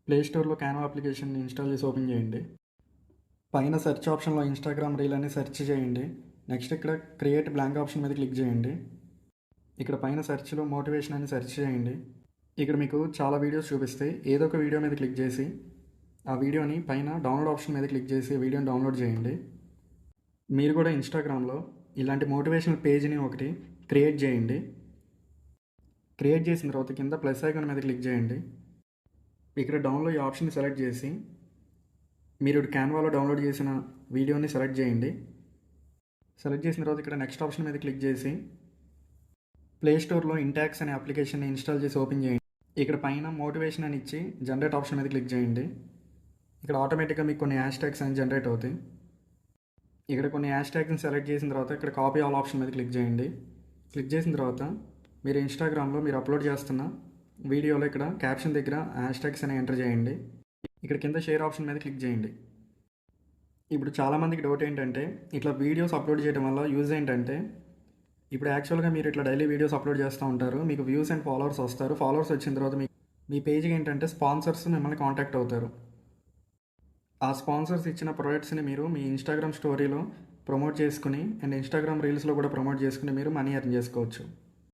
Play స్టోర్లో Canva అప్లికేషన్ని install చేసి open చేయండి. పైన సెర్చ్ ఆప్షన్లో ఇన్స్టాగ్రామ్ రీల్ అని సెర్చ్ చేయండి. నెక్స్ట్ ఇక్కడ క్రియేట్ బ్లాంక్ ఆప్షన్ మీద క్లిక్ చేయండి. ఇక్కడ పైన సెర్చ్లో మోటివేషన్ అని సెర్చ్ చేయండి. ఇక్కడ మీకు చాలా వీడియోస్ చూపిస్తాయి. ఏదో ఒక వీడియో మీద క్లిక్ చేసి ఆ వీడియోని పైన డౌన్లోడ్ ఆప్షన్ మీద క్లిక్ చేసి వీడియోని డౌన్లోడ్ చేయండి. మీరు కూడా ఇన్స్టాగ్రామ్లో ఇలాంటి మోటివేషనల్ పేజ్ని ఒకటి క్రియేట్ చేయండి. క్రియేట్ చేసిన తర్వాత కింద ప్లస్ ఐకాన్ మీద క్లిక్ చేయండి. ఇక్కడ డౌన్లోడ్ ఈ ఆప్షన్ సెలెక్ట్ చేసి మీరు క్యాన్వాలో డౌన్లోడ్ చేసిన వీడియోని సెలెక్ట్ చేయండి. సెలెక్ట్ చేసిన తర్వాత ఇక్కడ నెక్స్ట్ ఆప్షన్ మీద క్లిక్ చేసి ప్లే స్టోర్లో ఇంటాక్స్ అనే అప్లికేషన్ని ఇన్స్టాల్ చేసి ఓపెన్ చేయండి. ఇక్కడ పైన మోటివేషన్ అని ఇచ్చి జనరేట్ ఆప్షన్ మీద క్లిక్ చేయండి. ఇక్కడ ఆటోమేటిక్గా మీకు కొన్ని హ్యాష్ ట్యాగ్స్ అని జనరేట్ అవుతాయి. ఇక్కడ కొన్ని హ్యాష్ ట్యాగ్స్ని సెలెక్ట్ చేసిన తర్వాత ఇక్కడ కాపీ ఆల్ ఆప్షన్ మీద క్లిక్ చేయండి. క్లిక్ చేసిన తర్వాత మీరు ఇన్స్టాగ్రామ్లో మీరు అప్లోడ్ చేస్తున్న వీడియోలో ఇక్కడ క్యాప్షన్ దగ్గర హ్యాష్ ట్యాగ్స్ అని ఎంటర్ చేయండి. ఇక్కడ కింద షేర్ ఆప్షన్ మీద క్లిక్ చేయండి. ఇప్పుడు చాలామందికి డౌట్ ఏంటంటే ఇట్లా వీడియోస్ అప్లోడ్ చేయడం వల్ల యూజ్ ఏంటంటే ఇప్పుడు యాక్చువల్గా మీరు ఇట్లా డైలీ వీడియోస్ అప్లోడ్ చేస్తూ ఉంటారు. మీకు వ్యూస్ అండ్ ఫాలోవర్స్ వస్తారు. ఫాలోవర్స్ వచ్చిన తర్వాత మీ పేజ్కి ఏంటంటే స్పాన్సర్స్ మిమ్మల్ని కాంటాక్ట్ అవుతారు. ఆ స్పాన్సర్స్ ఇచ్చిన ప్రొడక్ట్స్ని మీరు మీ ఇన్స్టాగ్రామ్ స్టోరీలో ప్రమోట్ చేసుకుని అండ్ ఇన్స్టాగ్రామ్ రీల్స్లో కూడా ప్రమోట్ చేసుకుని మీరు మనీ ఎర్న్ చేసుకోవచ్చు.